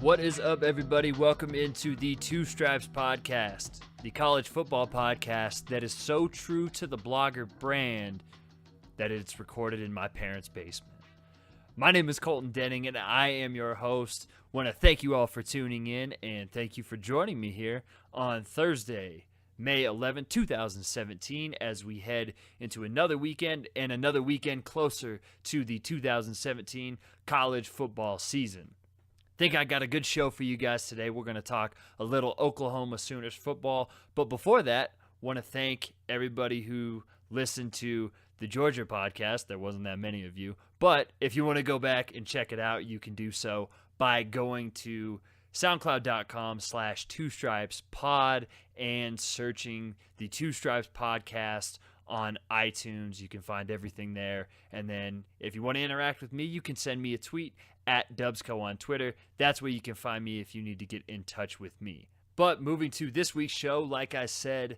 What is up, everybody? Welcome into the Two Stripes podcast, the college football podcast that is so true to the blogger brand that it's recorded in my parents' basement. My name is Colton Denning, and I am your host. Want to thank you all for tuning in, and thank you for joining me here on Thursday, May 11, 2017, as we head into another weekend and another weekend closer to the 2017 college football season. Think I got a good show for you guys today. We're going to talk a little Oklahoma Sooners football. But before that, want to thank everybody who listened to the Georgia podcast. There wasn't that many of you. But if you want to go back and check it out, you can do so by going to soundcloud.com/twostripespod and searching the Two Stripes podcast on iTunes. You can find everything there. And then if you want to interact with me, you can send me a tweet at Dubsco on Twitter. That's where you can find me if you need to get in touch with me. But moving to this week's show, like I said,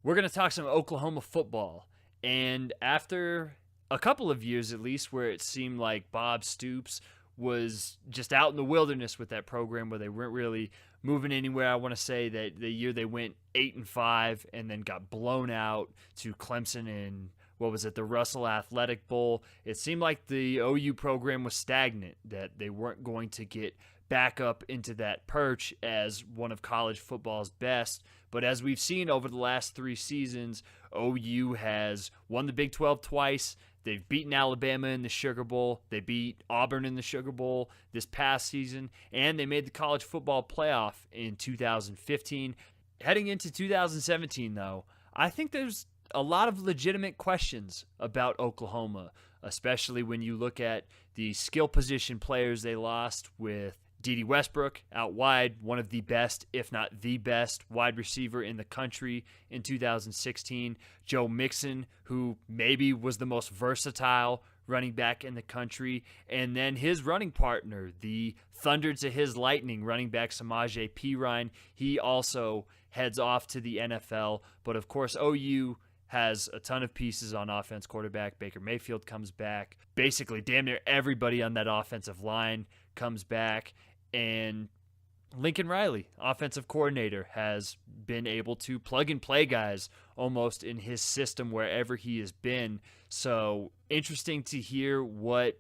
we're going to talk some Oklahoma football. And after a couple of years at least where it seemed like Bob Stoops was just out in the wilderness with that program where they weren't really moving anywhere. I want to say that the year they went 8-5 and then got blown out to Clemson in, the Russell Athletic Bowl. It seemed like the OU program was stagnant, that they weren't going to get back up into that perch as one of college football's best. But as we've seen over the last 3 seasons, OU has won the Big 12 twice. They've beaten Alabama in the Sugar Bowl. They beat Auburn in the Sugar Bowl this past season. And they made the college football playoff in 2015. Heading into 2017, though, I think there's a lot of legitimate questions about Oklahoma, especially when you look at the skill position players they lost with D.D. Westbrook out wide, one of the best, if not the best, wide receiver in the country in 2016. Joe Mixon, who maybe was the most versatile running back in the country. And then his running partner, the thunder to his lightning running back Samaje Perine, he also heads off to the NFL. But of course, OU has a ton of pieces on offense. Quarterback Baker Mayfield comes back. Basically, damn near everybody on that offensive line comes back. And Lincoln Riley, offensive coordinator, has been able to plug and play guys almost in his system wherever he has been. So interesting to hear what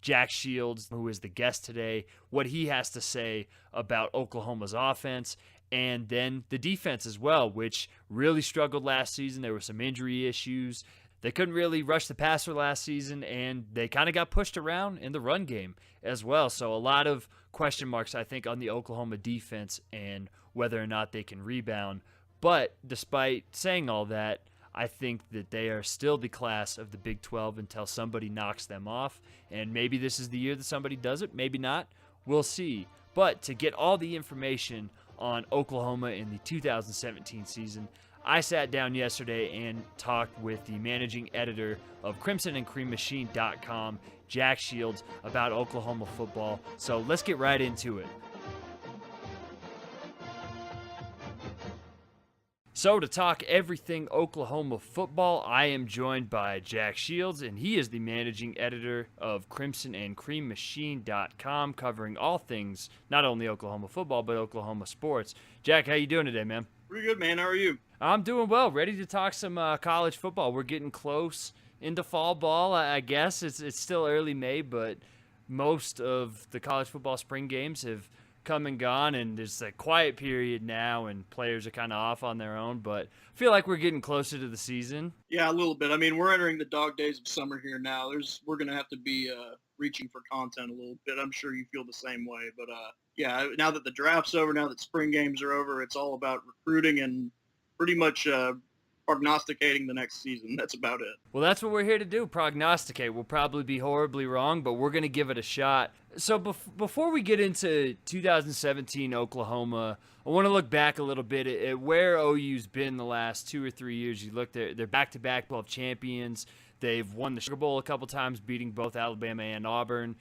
Jack Shields, who is the guest today, what he has to say about Oklahoma's offense. And then the defense as well, which really struggled last season. There were some injury issues. They couldn't really rush the passer last season, and they kind of got pushed around in the run game as well. So a lot of question marks, I think, on the Oklahoma defense and whether or not they can rebound. But despite saying all that, I think that they are still the class of the Big 12 until somebody knocks them off. And maybe this is the year that somebody does it. Maybe not. We'll see. But to get all the information on Oklahoma in the 2017 season, I sat down yesterday and talked with the managing editor of crimsonandcreammachine.com, Jack Shields, about Oklahoma football. So let's get right into it. So to talk everything Oklahoma football, I am joined by Jack Shields, and he is the managing editor of crimsonandcreammachine.com, covering all things, not only Oklahoma football, but Oklahoma sports. Jack, how you doing today, man? Pretty good, man. How are you? I'm doing well. Ready to talk some college football. We're getting close into fall ball, I guess. It's still early May, but most of the college football spring games have come and gone, and there's a quiet period now, and players are kind of off on their own, but I feel like we're getting closer to the season. Yeah, a little bit. I mean, we're entering the dog days of summer here now. We're going to have to be reaching for content a little bit. I'm sure you feel the same way, but yeah, now that the draft's over, now that spring games are over, it's all about recruiting and pretty much prognosticating the next season. That's about it. Well, that's what we're here to do, prognosticate. We'll probably be horribly wrong, but we're going to give it a shot. So before we get into 2017 Oklahoma, I want to look back a little bit at where OU's been the last 2 or 3 years. You look, they're back-to-back 12 champions. They've won the Sugar Bowl a couple times, beating both Alabama and Auburn.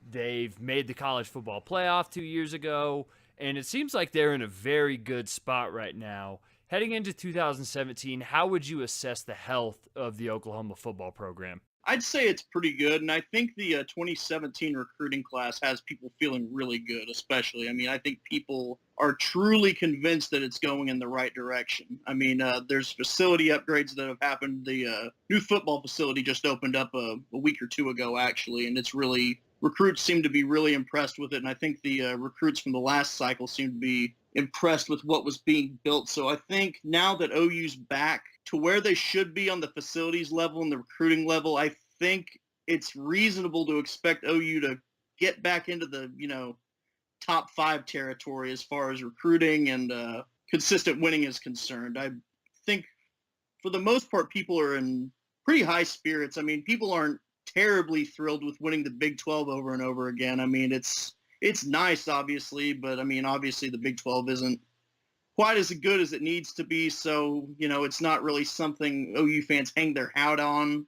They've made the college football playoff 2 years ago, and it seems like they're in a very good spot right now. Heading into 2017, how would you assess the health of the Oklahoma football program? I'd say it's pretty good, and I think the 2017 recruiting class has people feeling really good, especially. I mean, I think people are truly convinced that it's going in the right direction. I mean, there's facility upgrades that have happened. The new football facility just opened up a week or two ago, actually, and it's really recruits seem to be really impressed with it, and I think the recruits from the last cycle seem to be impressed with what was being built. So I think now that OU's back to where they should be on the facilities level and the recruiting level, I think it's reasonable to expect OU to get back into the, top 5 territory as far as recruiting and consistent winning is concerned. I think for the most part, people are in pretty high spirits. I mean, people aren't terribly thrilled with winning the Big 12 over and over again. I mean, it's nice, obviously, but I mean, obviously the Big 12 isn't quite as good as it needs to be. So, it's not really something OU fans hang their hat on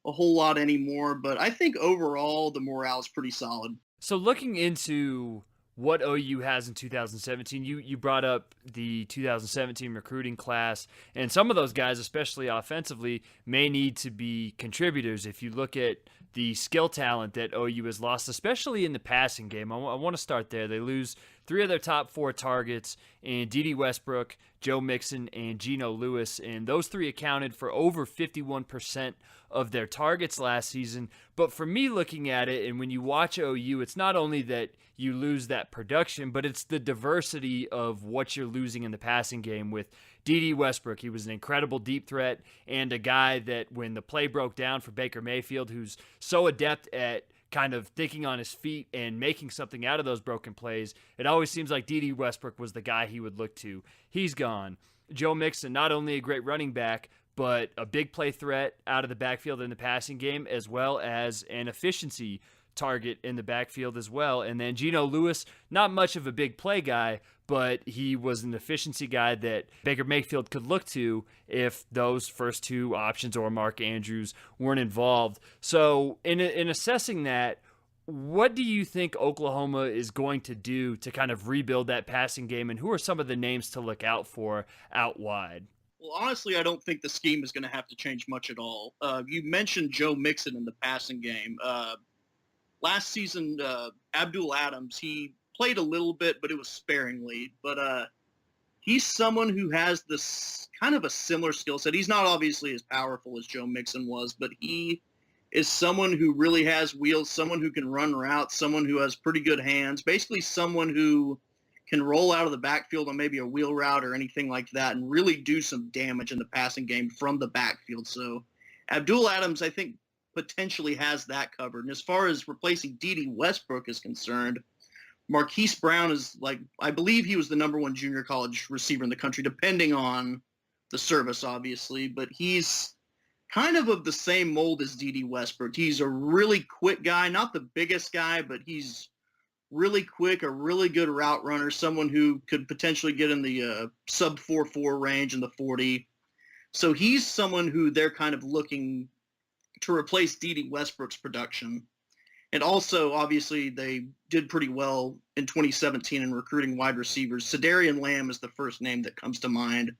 a whole lot anymore. But I think overall the morale is pretty solid. So looking into what OU has in 2017, you brought up the 2017 recruiting class, and some of those guys, especially offensively, may need to be contributors. If you look at the skill talent that OU has lost, especially in the passing game, I want to start there. They lose 3 of their top 4 targets in Dede Westbrook, Joe Mixon, and Geno Lewis, and those 3 accounted for over 51% of their targets last season. But for me, looking at it, and when you watch OU, it's not only that you lose that production, but it's the diversity of what you're losing in the passing game. With Dede Westbrook, he was an incredible deep threat and a guy that when the play broke down for Baker Mayfield, who's so adept at kind of thinking on his feet and making something out of those broken plays, it always seems like Dede Westbrook was the guy he would look to. He's gone. Joe Mixon, not only a great running back, but a big play threat out of the backfield in the passing game, as well as an efficiency target in the backfield as well. And then Geno Lewis, not much of a big play guy, but he was an efficiency guy that Baker Mayfield could look to if those first 2 options or Mark Andrews weren't involved. So in assessing that, what do you think Oklahoma is going to do to kind of rebuild that passing game, and who are some of the names to look out for out wide? Well, honestly, I don't think the scheme is going to have to change much at all. You mentioned Joe Mixon in the passing game. Last season, Abdul Adams, he played a little bit, but it was sparingly. But he's someone who has this kind of a similar skill set. He's not obviously as powerful as Joe Mixon was, but he is someone who really has wheels, someone who can run routes, someone who has pretty good hands, basically someone who can roll out of the backfield on maybe a wheel route or anything like that and really do some damage in the passing game from the backfield. So Abdul Adams, I think, potentially has that covered. And as far as replacing Dede Westbrook is concerned, Marquise Brown is I believe he was the number 1 junior college receiver in the country, depending on the service, obviously. But he's kind of the same mold as Dede Westbrook. He's a really quick guy, not the biggest guy, but he's really quick, a really good route runner, someone who could potentially get in the sub 4.4 range in the 40. So he's someone who they're kind of looking to replace Dede Westbrook's production. And also, obviously, they did pretty well in 2017 in recruiting wide receivers. Cedarian Lamb is the first name that comes to mind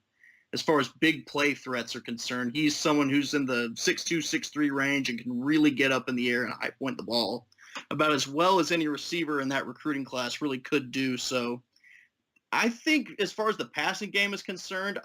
as far as big play threats are concerned. He's someone who's in the 6'2", 6'3" range and can really get up in the air and high point the ball about as well as any receiver in that recruiting class really could do. So I think as far as the passing game is concerned,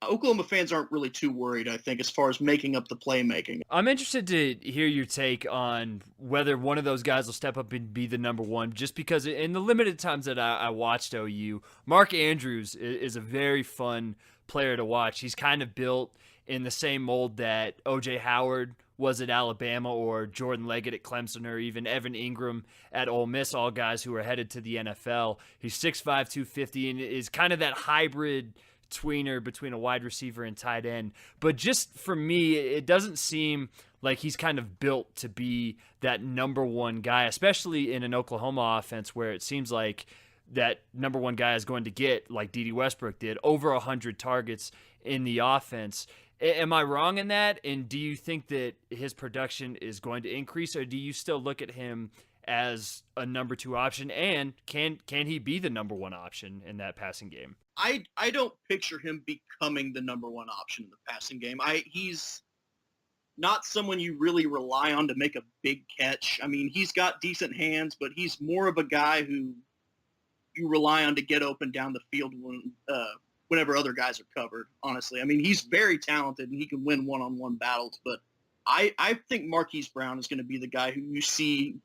Oklahoma fans aren't really too worried, I think, as far as making up the playmaking. I'm interested to hear your take on whether one of those guys will step up and be the number 1, just because in the limited times that I watched OU, Mark Andrews is a very fun player to watch. He's kind of built in the same mold that O.J. Howard was at Alabama, or Jordan Leggett at Clemson, or even Evan Ingram at Ole Miss, all guys who are headed to the NFL. He's 6'5", 250, and is kind of that hybrid tweener between a wide receiver and tight end. But just for me, it doesn't seem like he's kind of built to be that number 1 guy, especially in an Oklahoma offense where it seems like that number 1 guy is going to get, like Dede Westbrook did, over 100 targets in the offense. Am I wrong in that? And do you think that his production is going to increase, or do you still look at him as a number 2 option? And can he be the number 1 option in that passing game? I don't picture him becoming the number 1 option in the passing game. not someone you really rely on to make a big catch. I mean, he's got decent hands, but he's more of a guy who you rely on to get open down the field whenever other guys are covered, honestly. I mean, he's very talented and he can win one-on-one battles, but I think Marquise Brown is going to be the guy who you see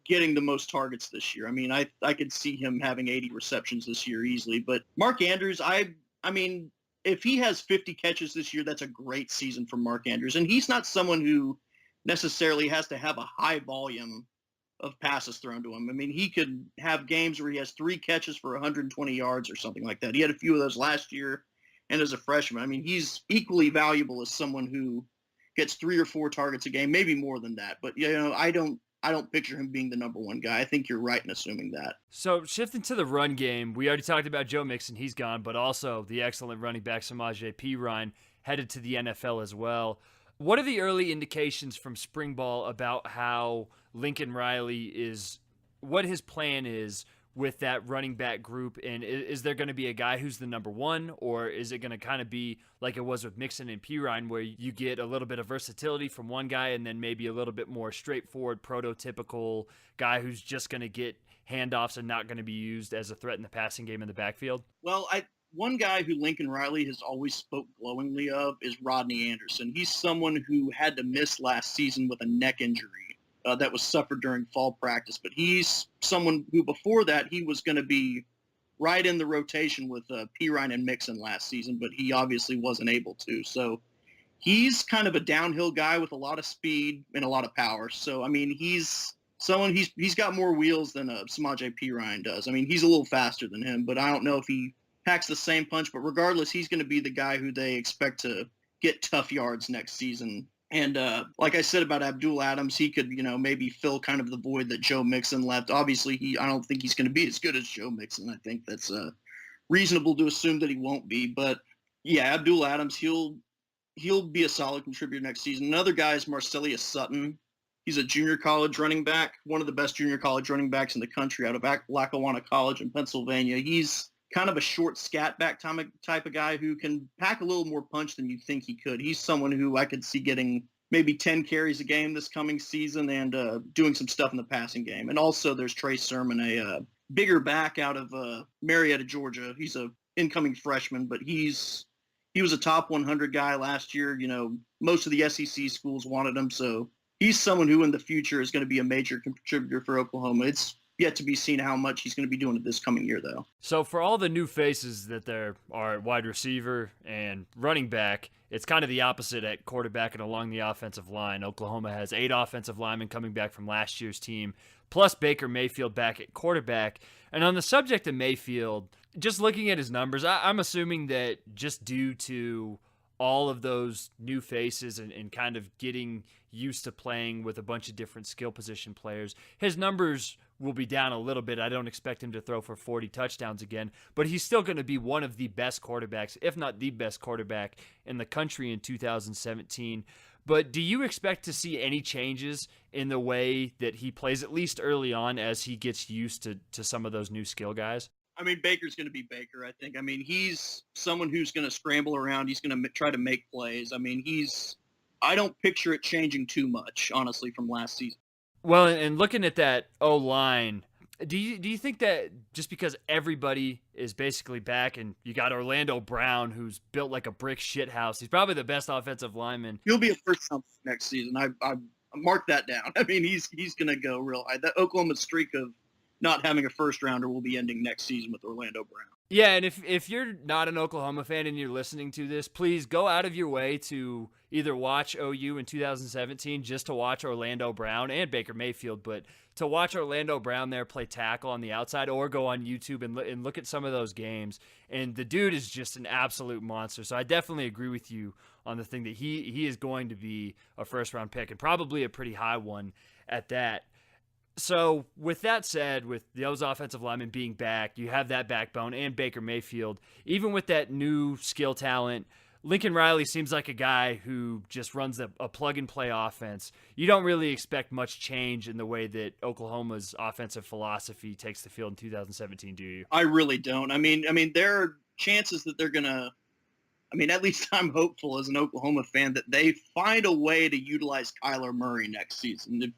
getting the most targets this year. I mean, I could see him having 80 receptions this year easily, but Mark Andrews, I mean, if he has 50 catches this year, that's a great season for Mark Andrews. And he's not someone who necessarily has to have a high volume of passes thrown to him. I mean, he could have games where he has 3 catches for 120 yards or something like that. He had a few of those last year and as a freshman. I mean, he's equally valuable as someone who gets 3 or 4 targets a game, maybe more than that. But, you know, I don't picture him being the number one guy. I think you're right in assuming that. So shifting to the run game, we already talked about Joe Mixon. He's gone, but also the excellent running back Samaje Perine headed to the NFL as well. What are the early indications from spring ball about how Lincoln Riley what his plan is with that running back group? And is there going to be a guy who's the number one, or is it going to kind of be like it was with Mixon and Perine, where you get a little bit of versatility from one guy and then maybe a little bit more straightforward, prototypical guy who's just going to get handoffs and not going to be used as a threat in the passing game in the backfield? Well, one guy who Lincoln Riley has always spoke glowingly of is Rodney Anderson. He's someone who had to miss last season with a neck injury that was suffered during fall practice. But he's someone who before that he was going to be right in the rotation with Perine and Mixon last season, but he obviously wasn't able to. So he's kind of a downhill guy with a lot of speed and a lot of power. So, I mean, he's got more wheels than Samaje Perine does. I mean, he's a little faster than him, but I don't know if he packs the same punch. But regardless, he's going to be the guy who they expect to get tough yards next season. And like I said about Abdul Adams, he could, maybe fill kind of the void that Joe Mixon left. Obviously, I don't think he's going to be as good as Joe Mixon. I think that's reasonable to assume that he won't be. But yeah, Abdul Adams, he'll be a solid contributor next season. Another guy is Marcelius Sutton. He's a junior college running back, one of the best junior college running backs in the country out of Lackawanna College in Pennsylvania. He's kind of a short scat back type of guy who can pack a little more punch than you think he could. He's someone who I could see getting maybe 10 carries a game this coming season and doing some stuff in the passing game. And also there's Trey Sermon, a bigger back out of Marietta, Georgia. He's a incoming freshman, but he was a top 100 guy last year. Most of the SEC schools wanted him, so he's someone who in the future is going to be a major contributor for Oklahoma. It's yet to be seen how much he's going to be doing it this coming year, though. So for all the new faces that there are at wide receiver and running back, it's kind of the opposite at quarterback and along the offensive line. Oklahoma has 8 offensive linemen coming back from last year's team, plus Baker Mayfield back at quarterback. And on the subject of Mayfield, just looking at his numbers, I'm assuming that just due to all of those new faces and kind of getting used to playing with a bunch of different skill position players, his numbers will be down a little bit. I don't expect him to throw for 40 touchdowns again, but he's still going to be one of the best quarterbacks, if not the best quarterback in the country in 2017. But do you expect to see any changes in the way that he plays, at least early on, as he gets used to some of those new skill guys? I mean, Baker's going to be Baker, I think. I mean, he's someone who's going to scramble around. He's going to try to make plays. I mean, I don't picture it changing too much, honestly, from last season. Well, and looking at that O-line, do you think that just because everybody is basically back and you got Orlando Brown, who's built like a brick shithouse, he's probably the best offensive lineman. He'll be a first-round next season. I marked that down. I mean, he's going to go real high. That Oklahoma streak of not having a first-rounder will be ending next season with Orlando Brown. Yeah, and if you're not an Oklahoma fan and you're listening to this, please go out of your way to either watch OU in 2017 just to watch Orlando Brown and Baker Mayfield, but to watch Orlando Brown there play tackle on the outside, or go on YouTube and look at some of those games. And the dude is just an absolute monster. So I definitely agree with you on the thing that he is going to be a first-round pick, and probably a pretty high one at that. So with that said, with those offensive linemen being back, you have that backbone and Baker Mayfield. Even with that new skill talent, Lincoln Riley seems like a guy who just runs a plug-and-play offense. You don't really expect much change in the way that Oklahoma's offensive philosophy takes the field in 2017, do you? I really don't. I mean, there are chances that they're going to I mean, at least I'm hopeful as an Oklahoma fan that they find a way to utilize Kyler Murray next season. If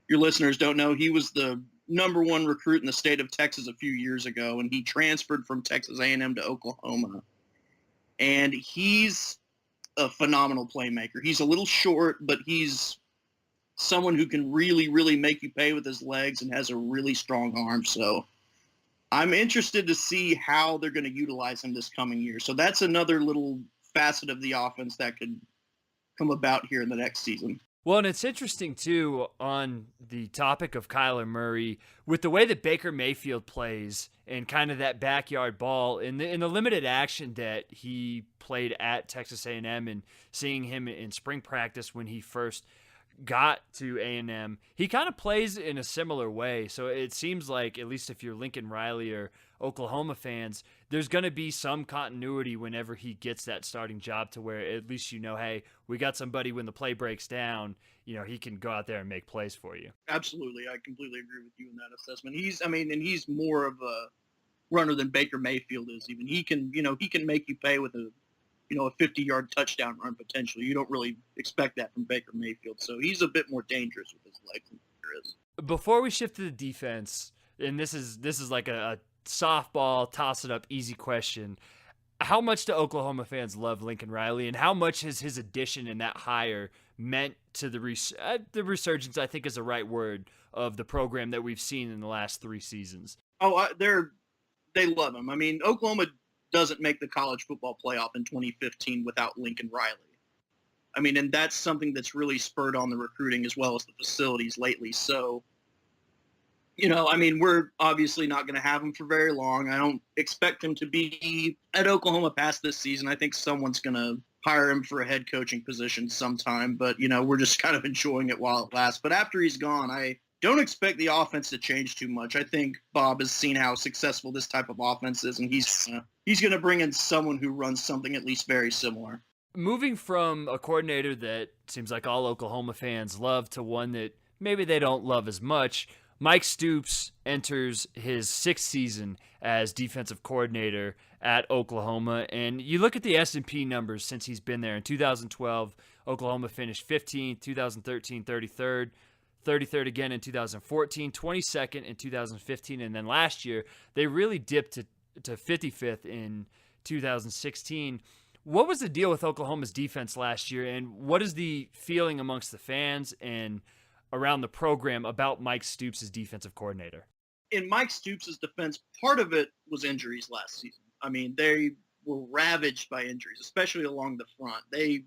your listeners don't know, he was the number one recruit in the state of Texas a few years ago, and he transferred from Texas A&M to Oklahoma. And he's a phenomenal playmaker. He's a little short, but he's someone who can really, really make you pay with his legs and has a really strong arm. So I'm interested to see how they're going to utilize him this coming year. So that's another little facet of the offense that could come about here in the next season. Well, and it's interesting, too, on the topic of Kyler Murray, with the way that Baker Mayfield plays and kind of that backyard ball in the limited action that he played at Texas A&M and seeing him in spring practice when he first got to A&M, he kind of plays in a similar way. So it seems like, at least if you're Lincoln Riley or Oklahoma fans, there's going to be some continuity whenever he gets that starting job, to where at least hey, we got somebody when the play breaks down, he can go out there and make plays for you. Absolutely. I completely agree with you in that assessment. He's more of a runner than Baker Mayfield is even. He can make you pay with a 50-yard touchdown run potentially. You don't really expect that from Baker Mayfield. So he's a bit more dangerous with his legs than Baker is. Before we shift to the defense, and this is like a softball, toss it up, easy question. How much do Oklahoma fans love Lincoln Riley, and how much has his addition and that hire meant to the resurgence, I think is the right word, of the program that we've seen in the last 3 seasons? Oh, they love him. I mean, Oklahoma doesn't make the college football playoff in 2015 without Lincoln Riley. I mean, and that's something that's really spurred on the recruiting as well as the facilities lately. So, we're obviously not going to have him for very long. I don't expect him to be at Oklahoma past this season. I think someone's going to hire him for a head coaching position sometime, but, we're just kind of enjoying it while it lasts. But after he's gone, I don't expect the offense to change too much. I think Bob has seen how successful this type of offense is, and he's going to bring in someone who runs something at least very similar. Moving from a coordinator that seems like all Oklahoma fans love to one that maybe they don't love as much, Mike Stoops enters his 6th season as defensive coordinator at Oklahoma. And you look at the S&P numbers since he's been there. In 2012, Oklahoma finished 15th, 2013, 33rd, 33rd again in 2014, 22nd in 2015, and then last year they really dipped to 55th in 2016. What was the deal with Oklahoma's defense last year, and what is the feeling amongst the fans and around the program about Mike Stoops' defensive coordinator? In Mike Stoops' defense, part of it was injuries last season. I mean, they were ravaged by injuries, especially along the front. They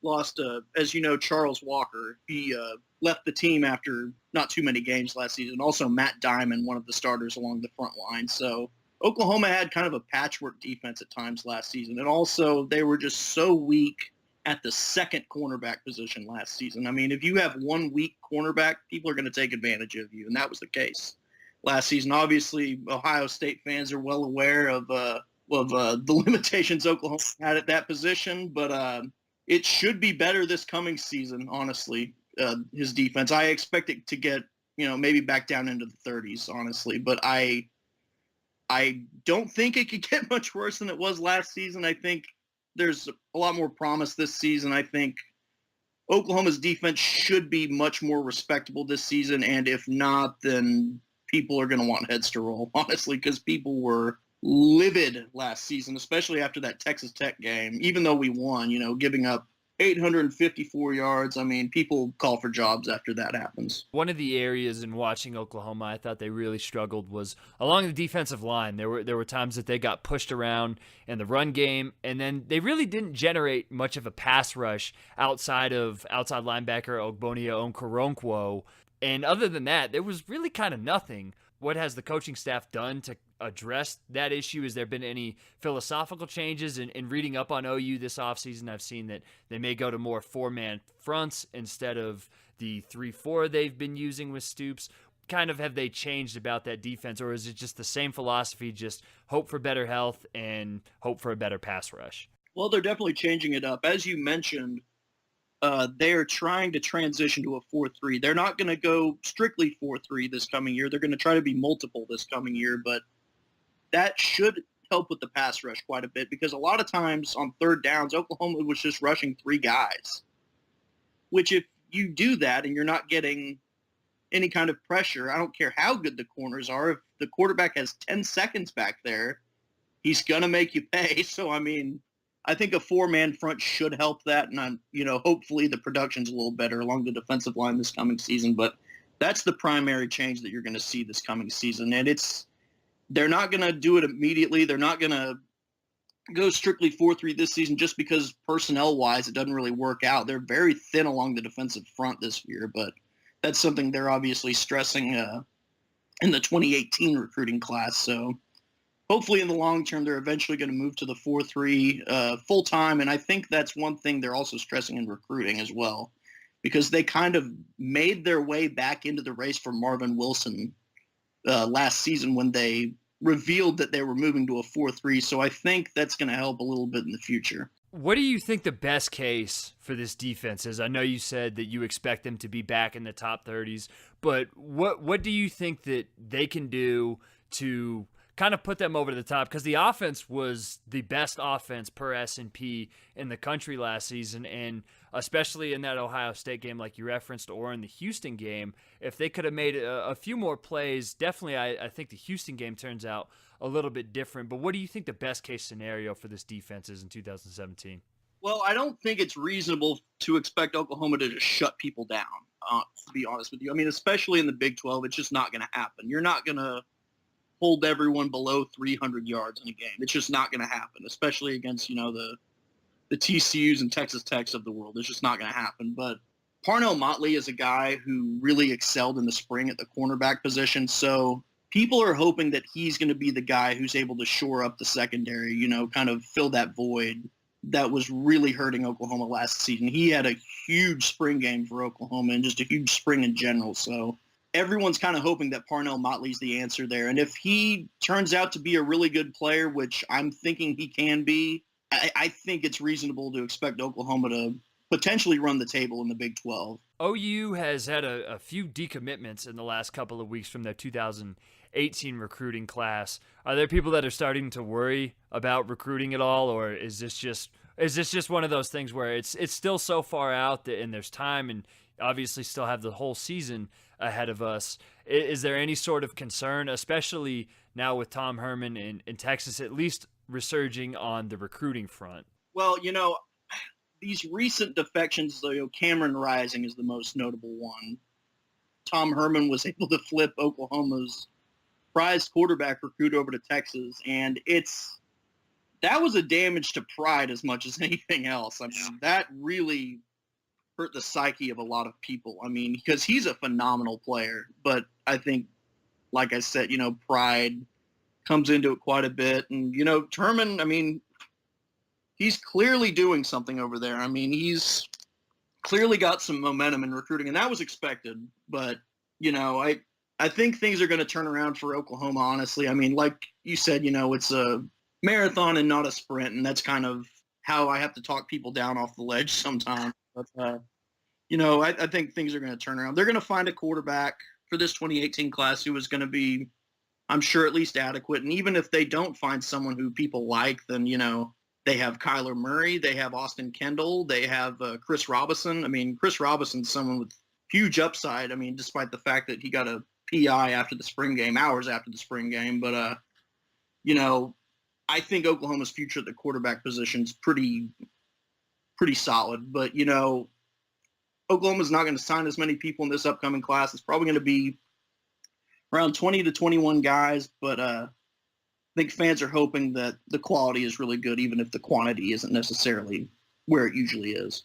lost, as you know, Charles Walker. He left the team after not too many games last season. Also, Matt Diamond, one of the starters along the front line. So Oklahoma had kind of a patchwork defense at times last season. And also, they were just so weak at the second cornerback position last season. I mean, if you have one weak cornerback, people are going to take advantage of you, and that was the case last season. Obviously, Ohio State fans are well aware of the limitations Oklahoma had at that position, but it should be better this coming season, honestly, his defense. I expect it to get, maybe back down into the 30s, honestly, but I don't think it could get much worse than it was last season. I think there's a lot more promise this season. I think Oklahoma's defense should be much more respectable this season, and if not, then people are going to want heads to roll, honestly, because people were livid last season, especially after that Texas Tech game. Even though we won, giving up 854 yards. I mean, people call for jobs after that happens. One of the areas in watching Oklahoma I thought they really struggled was along the defensive line. There were times that they got pushed around in the run game, and then they really didn't generate much of a pass rush outside linebacker Ogbonia Okoronkwo. And other than that, there was really kind of nothing. What has the coaching staff done to address that issue? Has there been any philosophical changes in reading up on OU this offseason? I've seen that they may go to more 4-man fronts instead of the 3-4 they've been using with Stoops. Kind of have they changed about that defense, or is it just the same philosophy, just hope for better health and hope for a better pass rush? Well, they're definitely changing it up. As you mentioned, they are trying to transition to a 4-3. They're not going to go strictly 4-3 this coming year. They're going to try to be multiple this coming year, but that should help with the pass rush quite a bit because a lot of times on third downs, Oklahoma was just rushing 3 guys, which if you do that and you're not getting any kind of pressure, I don't care how good the corners are. If the quarterback has 10 seconds back there, he's going to make you pay. So, I mean, I think a 4-man front should help that. And hopefully the production's a little better along the defensive line this coming season. But that's the primary change that you're going to see this coming season. And they're not going to do it immediately. They're not going to go strictly 4-3 this season just because personnel-wise it doesn't really work out. They're very thin along the defensive front this year, but that's something they're obviously stressing in the 2018 recruiting class. So hopefully in the long term, they're eventually going to move to the 4-3 full time. And I think that's one thing they're also stressing in recruiting as well, because they kind of made their way back into the race for Marvin Wilson last season when they revealed that they were moving to a 4-3. So I think that's going to help a little bit in the future. What do you think the best case for this defense is? I know you said that you expect them to be back in the top 30s, but what do you think that they can do to kind of put them over the top? Because the offense was the best offense per S&P in the country last season, and especially in that Ohio State game like you referenced, or in the Houston game, if they could have made a few more plays, definitely I think the Houston game turns out a little bit different. But what do you think the best case scenario for this defense is in 2017? Well, I don't think it's reasonable to expect Oklahoma to just shut people down, to be honest with you. I mean, especially in the Big 12, it's just not going to happen. You're not going to hold everyone below 300 yards in a game. It's just not going to happen, especially against, the TCUs and Texas Techs of the world. It's just not going to happen. But Parnell Motley is a guy who really excelled in the spring at the cornerback position. So people are hoping that he's going to be the guy who's able to shore up the secondary, kind of fill that void that was really hurting Oklahoma last season. He had a huge spring game for Oklahoma and just a huge spring in general. So everyone's kind of hoping that Parnell Motley's the answer there. And if he turns out to be a really good player, which I'm thinking he can be, I think it's reasonable to expect Oklahoma to potentially run the table in the Big 12. OU has had a few decommitments in the last couple of weeks from their 2018 recruiting class. Are there people that are starting to worry about recruiting at all, or is this just one of those things where it's still so far out that, and there's time, and obviously still have the whole season ahead of us? Is there any sort of concern, especially now with Tom Herman in Texas, at least resurging on the recruiting front? Well, these recent defections, though, Cameron Rising is the most notable one. Tom Herman was able to flip Oklahoma's prized quarterback recruit over to Texas, and that was a damage to pride as much as anything else. I mean, that really hurt the psyche of a lot of people. I mean, because he's a phenomenal player, but I think, like I said, pride comes into it quite a bit. And, Herman, I mean, he's clearly doing something over there. I mean, he's clearly got some momentum in recruiting, and that was expected. But, I think things are going to turn around for Oklahoma, honestly. I mean, like you said, it's a marathon and not a sprint, and that's kind of how I have to talk people down off the ledge sometimes. But, I think things are going to turn around. They're going to find a quarterback for this 2018 class who is going to be, I'm sure, at least adequate. And even if they don't find someone who people like, then, they have Kyler Murray, they have Austin Kendall, they have Chris Robinson. I mean, Chris Robinson's someone with huge upside. I mean, despite the fact that he got a PI after the spring game, hours after the spring game. But, I think Oklahoma's future at the quarterback position is pretty solid. But, Oklahoma's not going to sign as many people in this upcoming class. It's probably going to be around 20 to 21 guys. But I think fans are hoping that the quality is really good, even if the quantity isn't necessarily where it usually is.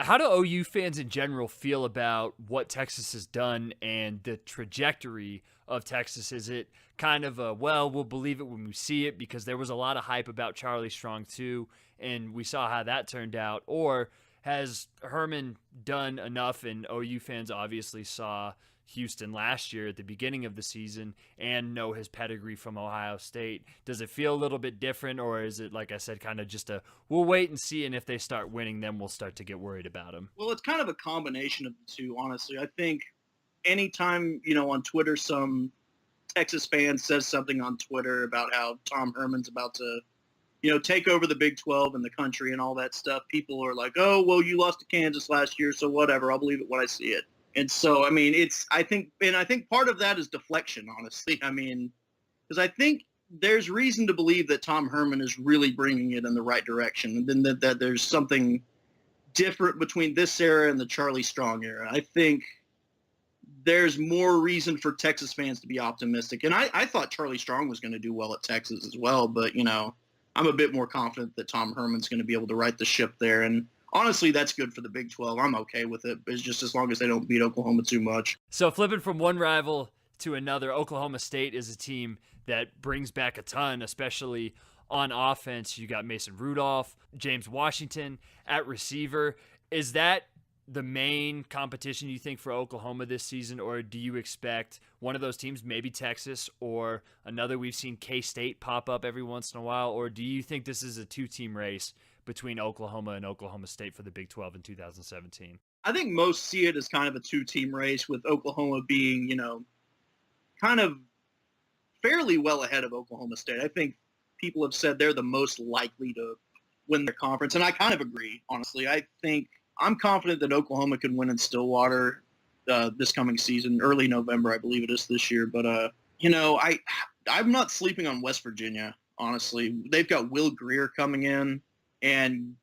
How do OU fans in general feel about what Texas has done and the trajectory of Texas? Is it kind of we'll believe it when we see it, because there was a lot of hype about Charlie Strong too, and we saw how that turned out? Or has Herman done enough, and OU fans obviously saw Houston last year at the beginning of the season and know his pedigree from Ohio State? Does it feel a little bit different, or is it, like I said, kind of just we'll wait and see, and if they start winning, then we'll start to get worried about them? Well, it's kind of a combination of the two, honestly. I think anytime, on Twitter, some Texas fan says something on Twitter about how Tom Herman's about to, take over the Big 12 and the country and all that stuff, people are like, oh, well, you lost to Kansas last year, so whatever. I'll believe it when I see it. And so, I mean, I think part of that is deflection, honestly. I mean, because I think there's reason to believe that Tom Herman is really bringing it in the right direction, and then that there's something different between this era and the Charlie Strong era. I think there's more reason for Texas fans to be optimistic. And I thought Charlie Strong was going to do well at Texas as well, but, I'm a bit more confident that Tom Herman's going to be able to right the ship there. And honestly, that's good for the Big 12. I'm okay with it. It's just as long as they don't beat Oklahoma too much. So flipping from one rival to another, Oklahoma State is a team that brings back a ton, especially on offense. You got Mason Rudolph, James Washington at receiver. Is that the main competition you think for Oklahoma this season, or do you expect one of those teams, maybe Texas or another? We've seen K-State pop up every once in a while, or do you think this is a two-team race between Oklahoma and Oklahoma State for the Big 12 in 2017? I think most see it as kind of a two-team race, with Oklahoma being, kind of fairly well ahead of Oklahoma State. I think people have said they're the most likely to win their conference, and I kind of agree, honestly. I'm confident that Oklahoma can win in Stillwater this coming season, early November, I believe it is this year. But, I'm not sleeping on West Virginia, honestly. They've got Will Greer coming in, and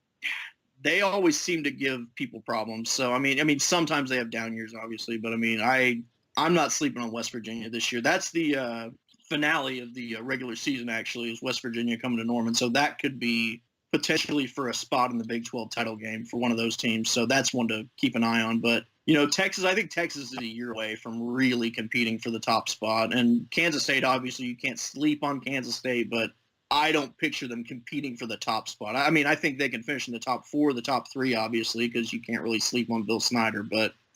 they always seem to give people problems. So, I mean, sometimes they have down years, obviously. But, I'm not sleeping on West Virginia this year. That's the finale of the regular season, actually, is West Virginia coming to Norman. So that could be potentially for a spot in the Big 12 title game for one of those teams. So that's one to keep an eye on. But, Texas, I think Texas is a year away from really competing for the top spot. And Kansas State, obviously, you can't sleep on Kansas State, but I don't picture them competing for the top spot. I think they can finish in the top 4, the top 3, obviously, because you can't really sleep on Bill Snyder.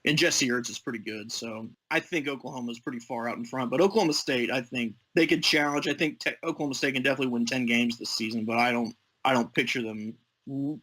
And Jesse Ertz is pretty good. So I think Oklahoma is pretty far out in front. But Oklahoma State, I think they could challenge. I think Oklahoma State can definitely win 10 games this season, but I don't picture them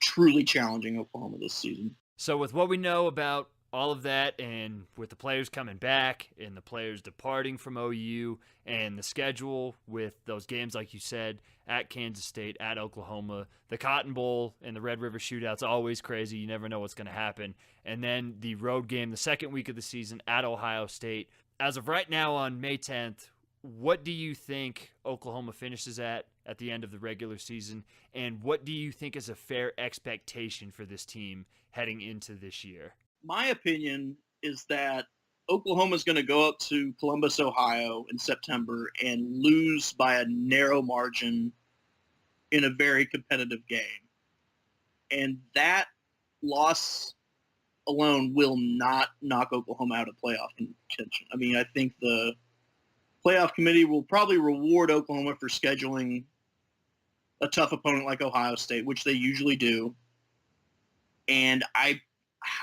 truly challenging Oklahoma this season. So with what we know about all of that, and with the players coming back and the players departing from OU, and the schedule with those games, like you said, at Kansas State, at Oklahoma, the Cotton Bowl and the Red River Shootout's always crazy. You never know what's going to happen. And then the road game, the second week of the season at Ohio State. As of right now on May 10th, what do you think Oklahoma finishes at the end of the regular season? And what do you think is a fair expectation for this team heading into this year? My opinion is that Oklahoma's going to go up to Columbus, Ohio in September and lose by a narrow margin in a very competitive game. And that loss alone will not knock Oklahoma out of playoff contention. I think the playoff committee will probably reward Oklahoma for scheduling a tough opponent like Ohio State, which they usually do. And I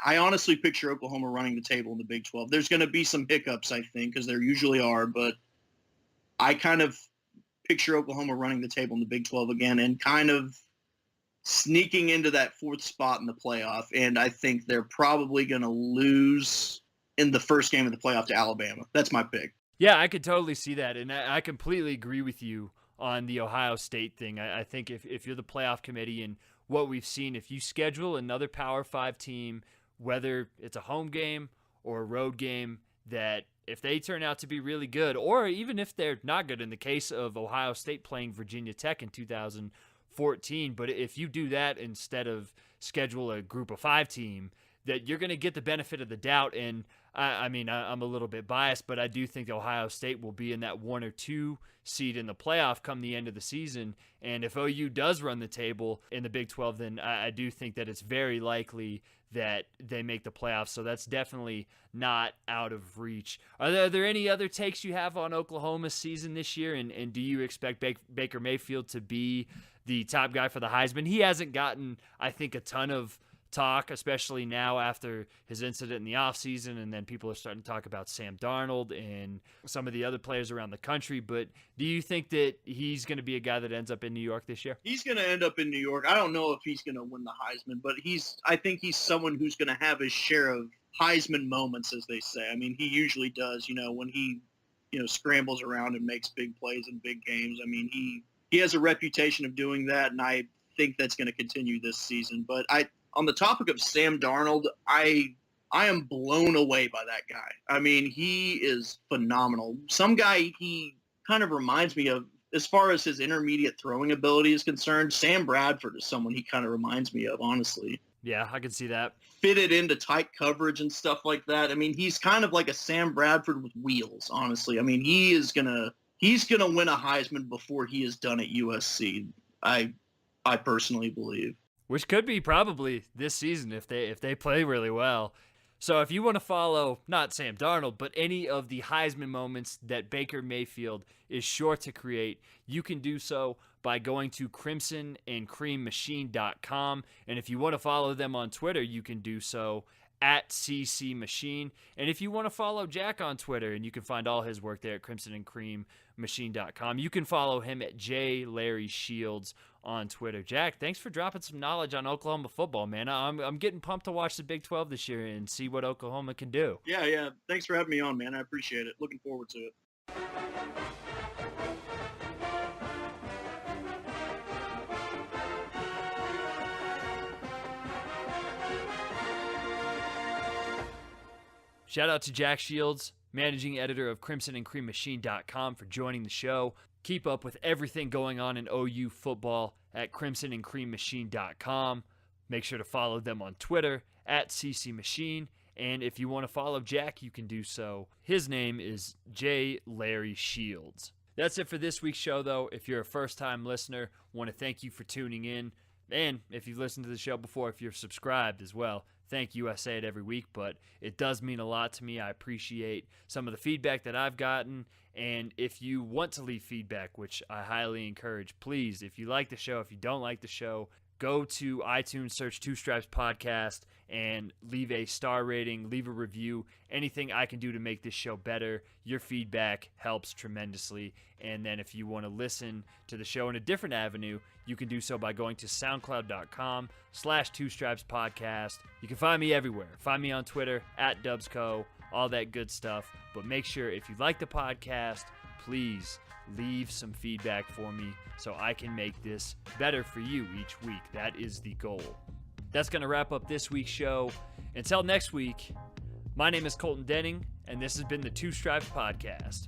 honestly picture Oklahoma running the table in the Big 12. There's going to be some hiccups, I think, because there usually are, but I kind of picture Oklahoma running the table in the Big 12 again and kind of sneaking into that 4th spot in the playoff. And I think they're probably going to lose in the first game of the playoff to Alabama. That's my pick. Yeah, I could totally see that, and I completely agree with you on the Ohio State thing. I think if you're the playoff committee and what we've seen, if you schedule another Power 5 team, whether it's a home game or a road game, that if they turn out to be really good, or even if they're not good, in the case of Ohio State playing Virginia Tech in 2014, but if you do that instead of schedule a group of 5 team, that you're going to get the benefit of the doubt. And I'm a little bit biased, but I do think Ohio State will be in that 1 or 2 seed in the playoff come the end of the season. And if OU does run the table in the Big 12, then I do think that it's very likely that they make the playoffs. So that's definitely not out of reach. Are there any other takes you have on Oklahoma's season this year? And do you expect Baker Mayfield to be the top guy for the Heisman? He hasn't gotten, I think, a ton of talk, especially now after his incident in the offseason, and then people are starting to talk about Sam Darnold and some of the other players around the country. But do you think that he's going to be a guy that ends up in New York this year? He's going to end up in New York. I don't know if he's going to win the Heisman, but I think he's someone who's going to have his share of Heisman moments, as they say. He usually does, when he scrambles around and makes big plays in big games. I mean, he has a reputation of doing that, and I think that's going to continue this season. But on the topic of Sam Darnold, I am blown away by that guy. I mean, he is phenomenal. Some guy he kind of reminds me of, as far as his intermediate throwing ability is concerned, Sam Bradford is someone he kind of reminds me of, honestly. Yeah, I can see that. Fitted into tight coverage and stuff like that. I mean, he's kind of like a Sam Bradford with wheels, honestly. I mean, he's gonna win a Heisman before he is done at USC. I personally believe. Which could be probably this season if they play really well. So if you want to follow not Sam Darnold, but any of the Heisman moments that Baker Mayfield is sure to create, you can do so by going to crimsonandcreammachine.com. And if you want to follow them on Twitter, you can do so at @CCMachine. And if you want to follow Jack on Twitter, and you can find all his work there at crimsonandcreammachine.com, you can follow him at JLarryShields on Twitter. Jack, thanks for dropping some knowledge on Oklahoma football, man. I'm getting pumped to watch the Big 12 this year and see what Oklahoma can do. Yeah. Thanks for having me on, man. I appreciate it. Looking forward to it. Shout out to Jack Shields, managing editor of crimsonandcreammachine.com, for joining the show. Keep up with everything going on in OU football at crimsonandcreammachine.com. Make sure to follow them on Twitter at @CCMachine. And if you want to follow Jack, you can do so. His name is J. Larry Shields. That's it for this week's show, though. If you're a first-time listener, I want to thank you for tuning in. And if you've listened to the show before, if you're subscribed as well, thank you. I say it every week, but it does mean a lot to me. I appreciate some of the feedback that I've gotten. And if you want to leave feedback, which I highly encourage, please, if you like the show, if you don't like the show, go to iTunes, search Two Stripes Podcast, and leave a star rating, leave a review, anything I can do to make this show better. Your feedback helps tremendously. And then if you want to listen to the show in a different avenue, you can do so by going to soundcloud.com/Two Stripes Podcast. You can find me everywhere. Find me on Twitter @DubsCo, all that good stuff. But make sure, if you like the podcast, please leave some feedback for me so I can make this better for you each week. That is the goal. That's going to wrap up this week's show. Until next week, my name is Colton Denning, and this has been the Two Stripes Podcast.